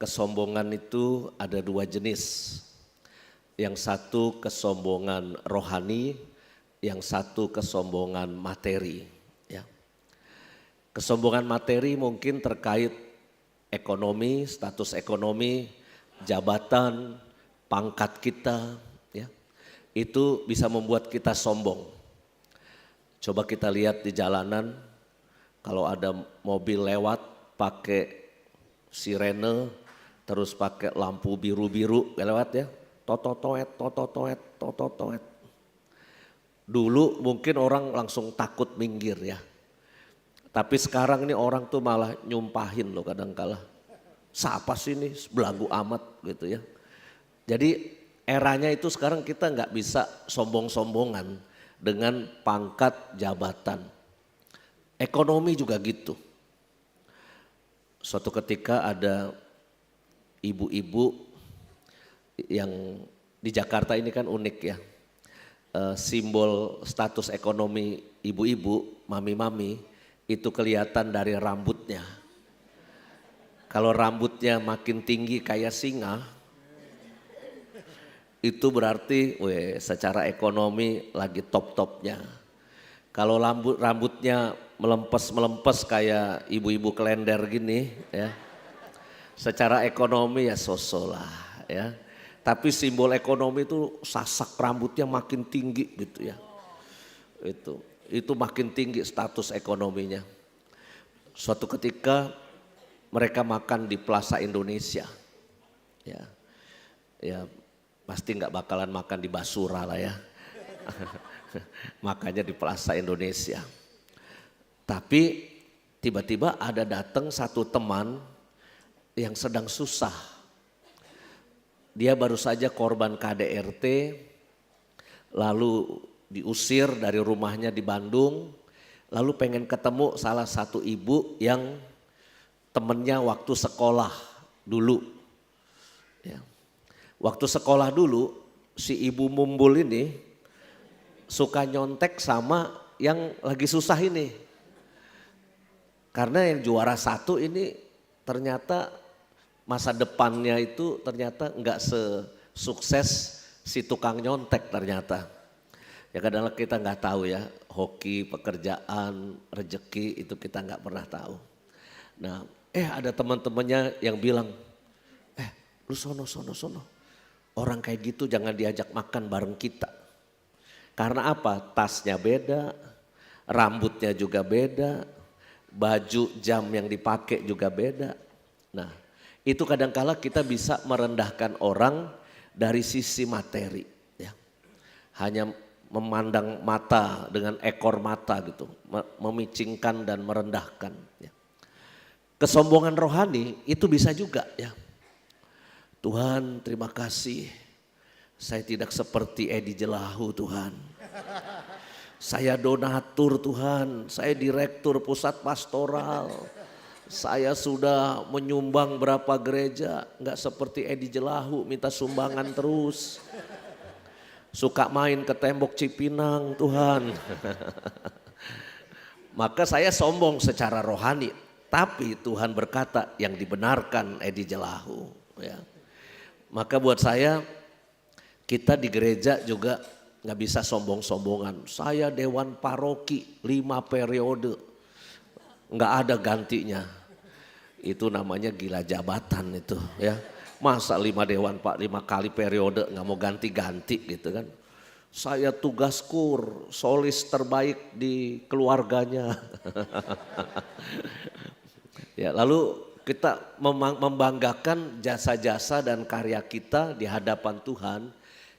kesombongan itu ada dua jenis. Yang satu kesombongan rohani, yang satu kesombongan materi. Ya. Kesombongan materi mungkin terkait ekonomi, status ekonomi, jabatan, pangkat kita. Ya. Itu bisa membuat kita sombong. Coba kita lihat di jalanan, kalau ada mobil lewat pakai sirene, terus pakai lampu biru-biru lewat ya, tototoet, tototoet, tototoet. Dulu mungkin orang langsung takut minggir ya. Tapi sekarang ini orang tuh malah nyumpahin loh kadang-kala. Siapa sih ini, belagu amat gitu ya. Jadi eranya itu sekarang kita nggak bisa sombong-sombongan dengan pangkat jabatan. Ekonomi juga gitu. Suatu ketika ada ibu-ibu yang di Jakarta ini kan unik ya. Simbol status ekonomi ibu-ibu, mami-mami itu kelihatan dari rambutnya. Kalau rambutnya makin tinggi kayak singa, itu berarti secara ekonomi lagi top-topnya. Kalau rambutnya melempes kayak ibu-ibu kelender gini ya, secara ekonomi ya so-so lah ya. Tapi simbol ekonomi itu sasak rambutnya makin tinggi gitu ya. Itu makin tinggi status ekonominya. Suatu ketika mereka makan di Plaza Indonesia. Ya pasti nggak bakalan makan di Basura lah ya. Makanya di Plaza Indonesia. Tapi tiba-tiba ada datang satu teman yang sedang susah. Dia baru saja korban KDRT, lalu diusir dari rumahnya di Bandung, lalu pengen ketemu salah satu ibu yang temennya waktu sekolah dulu. Ya. Waktu sekolah dulu si ibu mumbul ini suka nyontek sama yang lagi susah ini. Karena yang juara satu ini ternyata masa depannya itu ternyata enggak sesukses si tukang nyontek ternyata. Ya kadang-kadang kita enggak tahu ya, hoki, pekerjaan, rezeki itu kita enggak pernah tahu. Nah ada teman-temannya yang bilang, lu sono. Orang kayak gitu jangan diajak makan bareng kita. Karena apa? Tasnya beda, rambutnya juga beda, baju jam yang dipakai juga beda. Nah itu kadang-kala kita bisa merendahkan orang dari sisi materi. Ya. Hanya memandang mata dengan ekor mata gitu, memicingkan dan merendahkan. Ya. Kesombongan rohani itu bisa juga ya. Tuhan terima kasih, saya tidak seperti Edi Jelahu Tuhan. Saya donatur Tuhan, saya direktur pusat pastoral. Saya sudah menyumbang berapa gereja, enggak seperti Edi Jelahu minta sumbangan terus. Suka main ke tembok Cipinang Tuhan. Maka saya sombong secara rohani, tapi Tuhan berkata yang dibenarkan Edi Jelahu. Ya. Maka buat saya kita di gereja juga nggak bisa sombong-sombongan. Saya dewan paroki 5 periode, nggak ada gantinya. Itu namanya gila jabatan itu ya. Masa 5 dewan pak 5 kali periode nggak mau ganti-ganti gitu kan. Saya tugas kur, solis terbaik di keluarganya. Ya, lalu kita membanggakan jasa-jasa dan karya kita di hadapan Tuhan.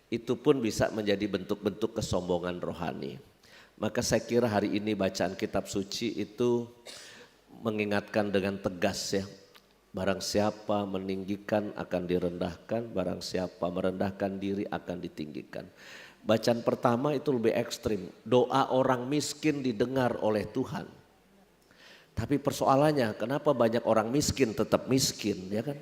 Itu pun bisa menjadi bentuk-bentuk kesombongan rohani. Maka saya kira hari ini bacaan kitab suci itu mengingatkan dengan tegas ya. Barang siapa meninggikan akan direndahkan, barang siapa merendahkan diri akan ditinggikan. Bacaan pertama itu lebih ekstrim, doa orang miskin didengar oleh Tuhan. Tapi persoalannya kenapa banyak orang miskin tetap miskin ya kan?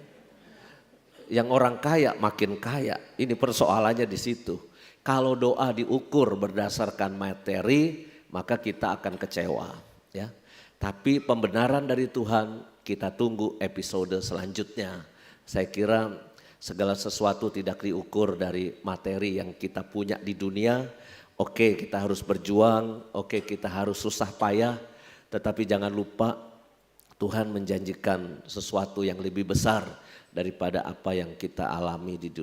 Yang orang kaya makin kaya, ini persoalannya di situ. Kalau doa diukur berdasarkan materi, maka kita akan kecewa. Ya. Tapi pembenaran dari Tuhan kita tunggu episode selanjutnya. Saya kira segala sesuatu tidak diukur dari materi yang kita punya di dunia. Oke, kita harus berjuang, oke kita harus susah payah, tetapi jangan lupa Tuhan menjanjikan sesuatu yang lebih besar daripada apa yang kita alami di dunia.